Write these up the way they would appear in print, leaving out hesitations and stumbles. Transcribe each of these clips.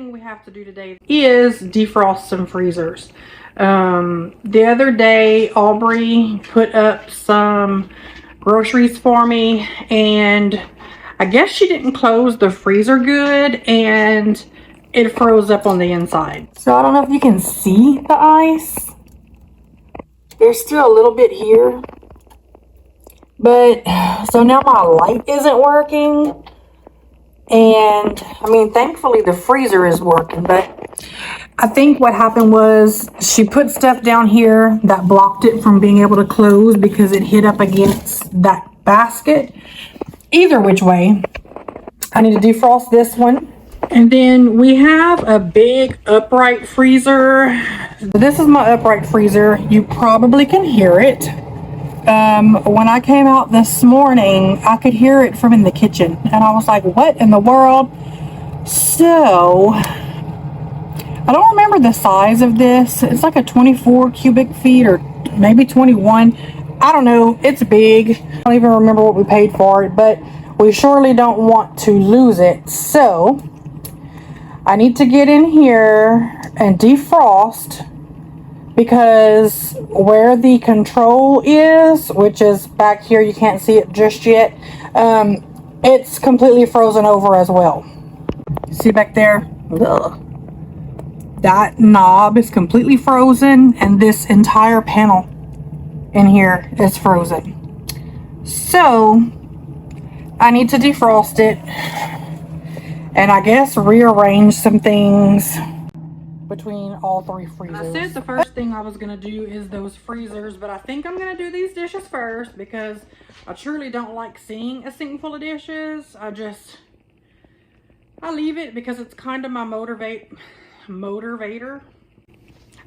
thing we have to do today is defrost some freezers. The other day, Aubrey put up some groceries for me, and I guess she didn't close the freezer good, and it froze up on the inside. So I don't know if you can see the ice. There's still a little bit here. But, so now my light isn't working. And, I mean, thankfully the freezer is working. But I think what happened was she put stuff down here that blocked it from being able to close because it hit up against that basket. Either which way, I need to defrost this one. And then we have a big upright freezer. This is my upright freezer. You probably can hear it. When I came out this morning, I could hear it from in the kitchen. And I was like, what in the world? So, I don't remember the size of this. It's like a 24 cubic feet or maybe 21. I don't know. It's big. I don't even remember what we paid for it, but we surely don't want to lose it. So, I need to get in here and defrost, because where the control is, which is back here, you can't see it just yet, it's completely frozen over as well. See back there? Ugh. That knob is completely frozen, and this entire panel in here is frozen. So I need to defrost it and I guess rearrange some things between all three freezers. I said the first thing I was going to do is those freezers, but I think I'm going to do these dishes first because I truly don't like seeing a sink full of dishes. I leave it because it's kind of my motivator.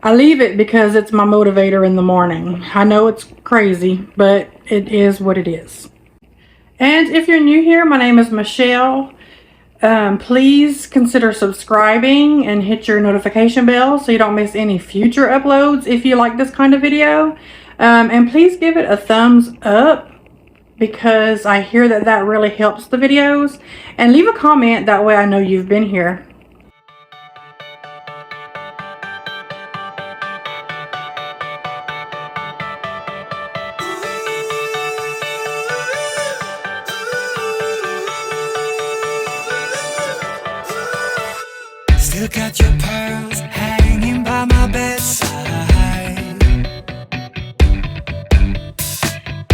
I leave it because it's my motivator in the morning. I know it's crazy, but it is what it is. And if you're new here, my name is Michelle. Please consider subscribing and hit your notification bell so you don't miss any future uploads if you like this kind of video. And please give it a thumbs up because I hear that that really helps the videos. And leave a comment, that way I know you've been here. Still got your pearls hanging by my bedside.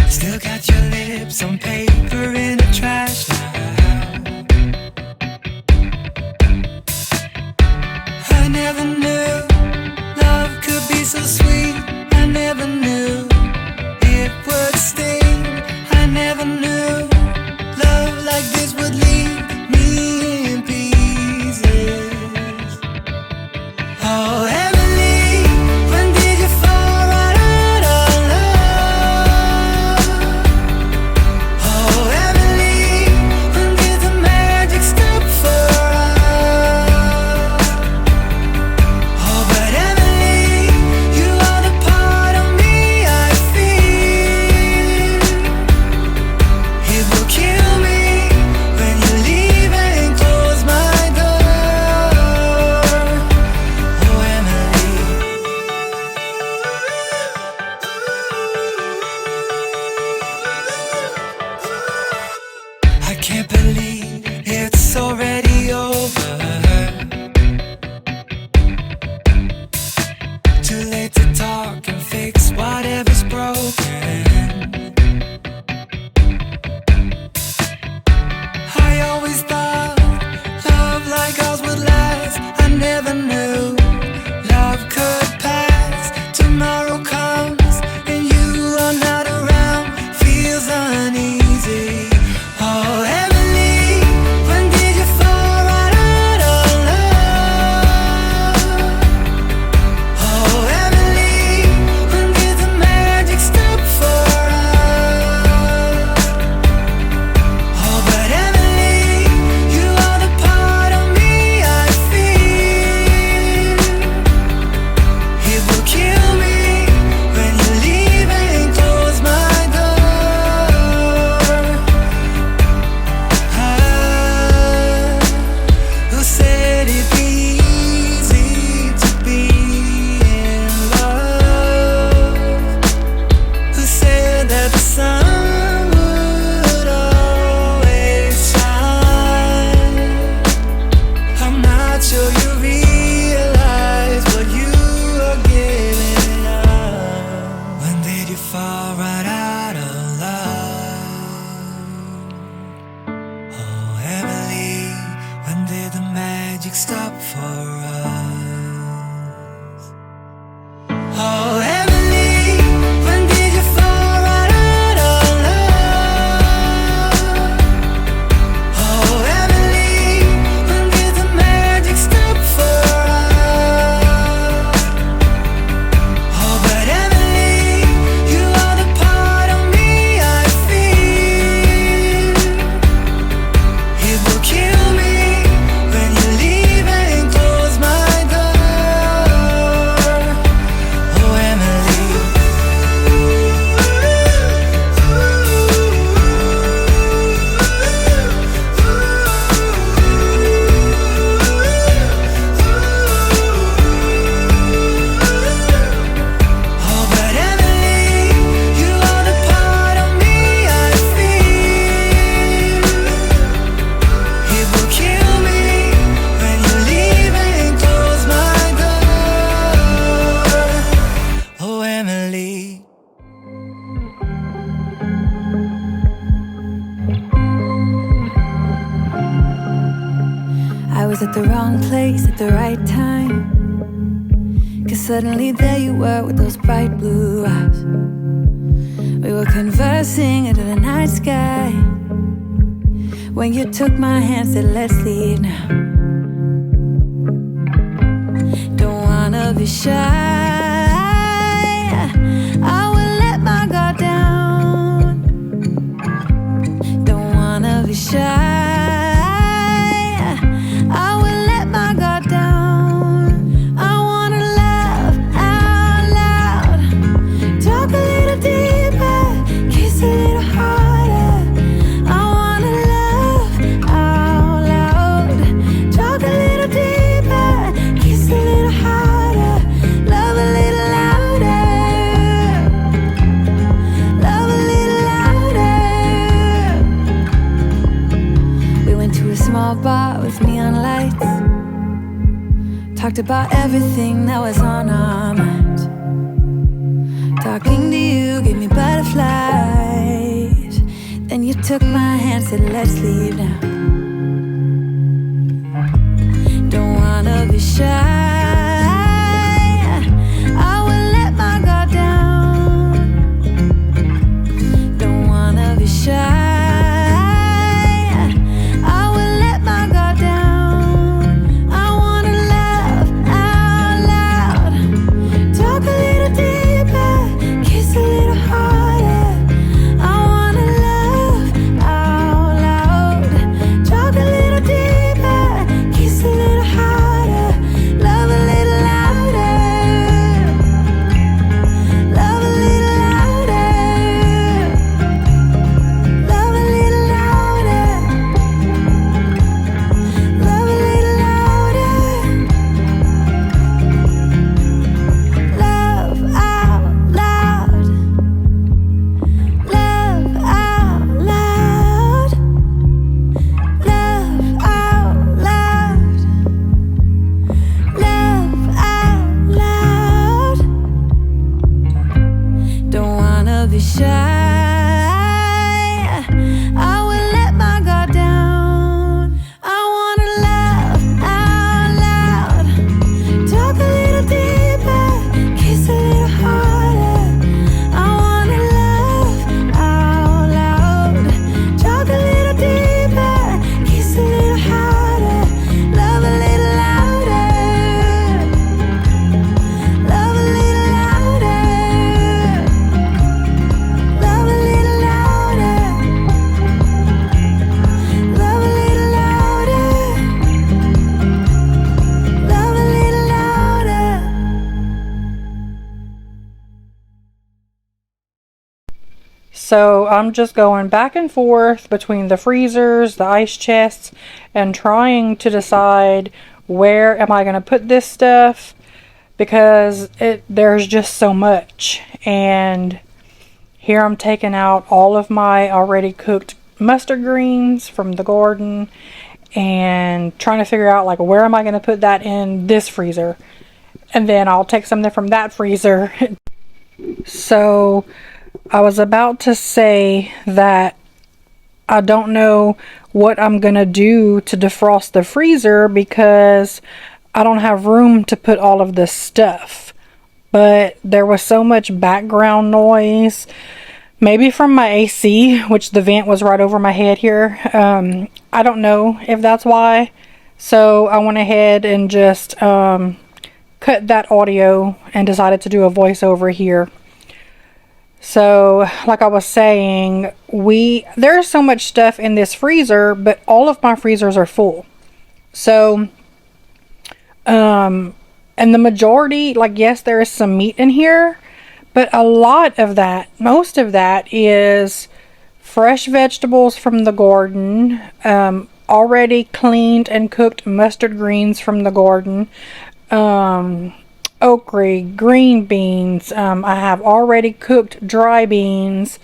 Still got your lips on paper in a trash now. I never knew love could be so sweet. I never knew it would sting. I never knew love like this would leave me in pieces. Oh, Emily, when did you fall right out of love? Oh, Emily, when did the magic stop for us? Oh, but Emily, you at the wrong place at the right time. 'Cause suddenly there you were with those bright blue eyes. We were conversing under the night sky when you took my hand, said let's leave now. Don't wanna be shy, I will let my guard down. Don't wanna be shy, I will let my guard down. I wanna laugh out loud, talk a little deeper, kiss a little harder. I wanna laugh out loud, talk a little deeper, kiss a little harder, love a little louder, love a little louder. We went to a small bar with neon lights, talked about everything that was on our minds. Talking to you gave me butterflies. Then you took my hand, said let's leave now. Don't wanna be shy, I will let my guard down. Don't wanna be shy, I will let my guard down. I wanna laugh out loud, talk a little deeper, kiss a little harder. I wanna laugh out loud, talk a little deeper, kiss a little harder, love a little louder, love a little louder, love a little louder, love a little louder, love out loud, love out loud, love out loud, love out loud. Don't wanna be shy, I will let my guard down. I wanna laugh out loud, talk a little deeper, kiss a little harder. I wanna laugh out loud, talk a little deeper, kiss a little harder, love a little louder, love a little louder, love a little louder, love a little louder, love a little louder. So I'm just going back and forth between the freezers, the ice chests, and trying to decide where am I going to put this stuff, because there's just so much. And here I'm taking out all of my already cooked mustard greens from the garden and trying to figure out like where am I going to put that in this freezer, and then I'll take something from that freezer. So I was about to say that I don't know what I'm gonna do to defrost the freezer because I don't have room to put all of this stuff. But there was so much background noise, maybe from my AC, which the vent was right over my head here. I don't know if that's why. So I went ahead and just cut that audio and decided to do a voiceover here. So, like I was saying, there's so much stuff in this freezer, but all of my freezers are full. So, and the majority, like, yes, there is some meat in here, but a lot of that, most of that is fresh vegetables from the garden, already cleaned and cooked mustard greens from the garden, okra, green beans, I have already cooked dry beans.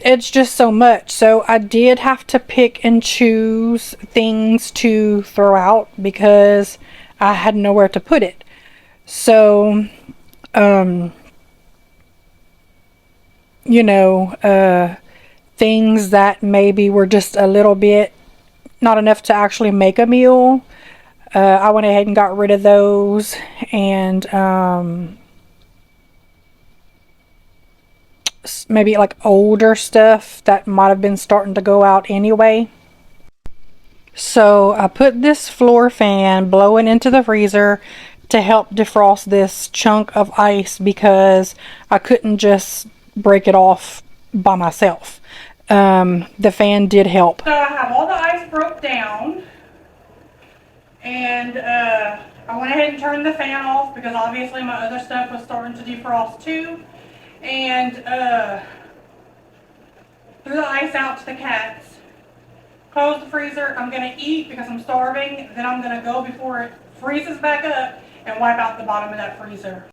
It's just so much. So I did have to pick and choose things to throw out because I had nowhere to put it. So, things that maybe were just a little bit not enough to actually make a meal, I went ahead and got rid of those, and maybe like older stuff that might have been starting to go out anyway. So I put this floor fan blowing into the freezer to help defrost this chunk of ice because I couldn't just break it off by myself. The fan did help. So I have all the ice broke down, and I went ahead and turned the fan off because obviously my other stuff was starting to defrost too. And threw the ice out to the cats. Close the freezer. I'm going to eat because I'm starving. Then I'm going to go before it freezes back up and wipe out the bottom of that freezer.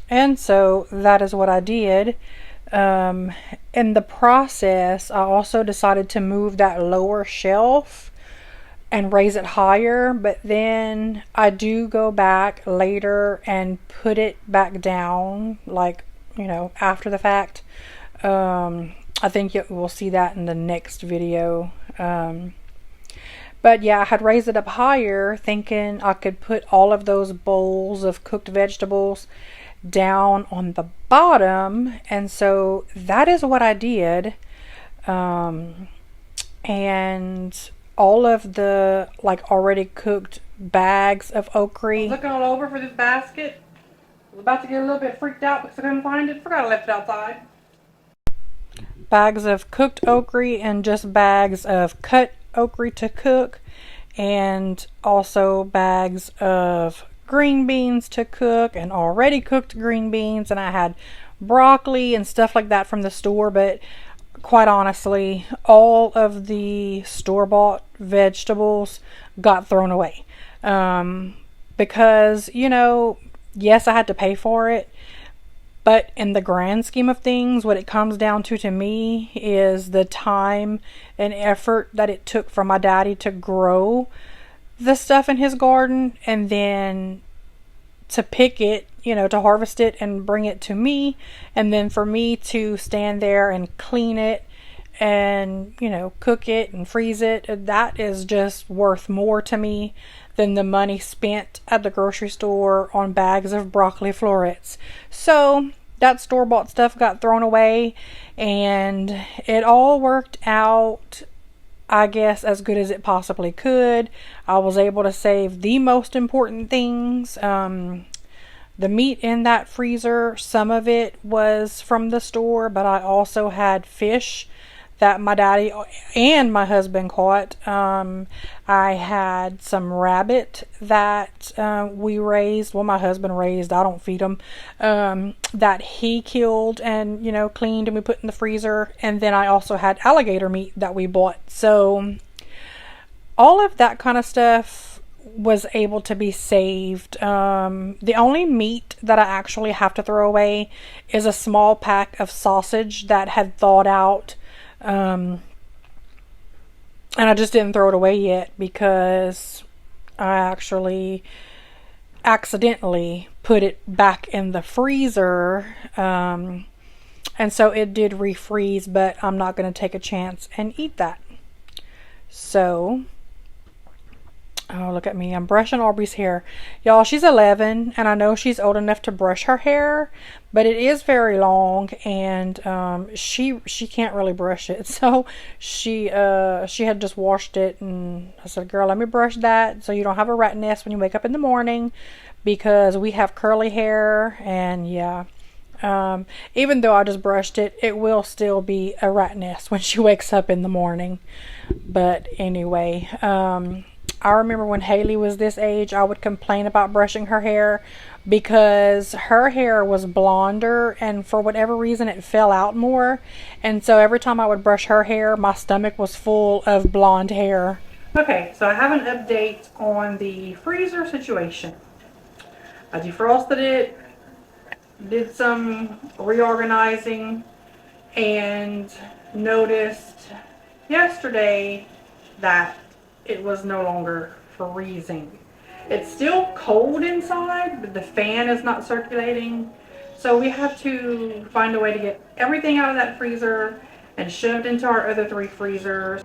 And so that is what I did. In the process, I also decided to move that lower shelf and raise it higher, but then I do go back later and put it back down, like, you know, after the fact. I think you will see that in the next video. But yeah, I had raised it up higher thinking I could put all of those bowls of cooked vegetables down on the bottom, and so that is what I did. And all of the like already cooked bags of okra. Looking all over for this basket. I was about to get a little bit freaked out because I couldn't find it. Forgot I left it outside. Bags of cooked okra and just bags of cut okra to cook, and also bags of green beans to cook and already cooked green beans, and I had broccoli and stuff like that from the store, but quite honestly, all of the store-bought vegetables got thrown away. Because, you know, yes, I had to pay for it, but in the grand scheme of things, what it comes down to me is the time and effort that it took for my daddy to grow the stuff in his garden, and then to pick it, you know, to harvest it and bring it to me, and then for me to stand there and clean it and, you know, cook it and freeze it. That is just worth more to me than the money spent at the grocery store on bags of broccoli florets. So that store-bought stuff got thrown away, and it all worked out, I guess, as good as it possibly could. I was able to save the most important things. The meat in that freezer, some of it was from the store, but I also had fish that my daddy and my husband caught. I had some rabbit that we raised. Well, my husband raised. I don't feed them. That he killed and, you know, cleaned, and we put in the freezer. And then I also had alligator meat that we bought. So all of that kind of stuff was able to be saved. The only meat that I actually have to throw away is a small pack of sausage that had thawed out. And I just didn't throw it away yet because I actually accidentally put it back in the freezer. And so it did refreeze, but I'm not going to take a chance and eat that. So, oh, look at me. I'm brushing Aubrey's hair. Y'all, she's 11, and I know she's old enough to brush her hair, but it is very long, and she can't really brush it. So she had just washed it, and I said, girl, let me brush that so you don't have a rat nest when you wake up in the morning, because we have curly hair, and yeah. Even though I just brushed it, it will still be a rat nest when she wakes up in the morning. But anyway, I remember when Haley was this age, I would complain about brushing her hair because her hair was blonder, and for whatever reason it fell out more. And so every time I would brush her hair, my stomach was full of blonde hair. Okay, so I have an update on the freezer situation. I defrosted it, did some reorganizing, and noticed yesterday that it was no longer freezing. It's still cold inside, but the fan is not circulating. So we have to find a way to get everything out of that freezer and shoved into our other 3 freezers.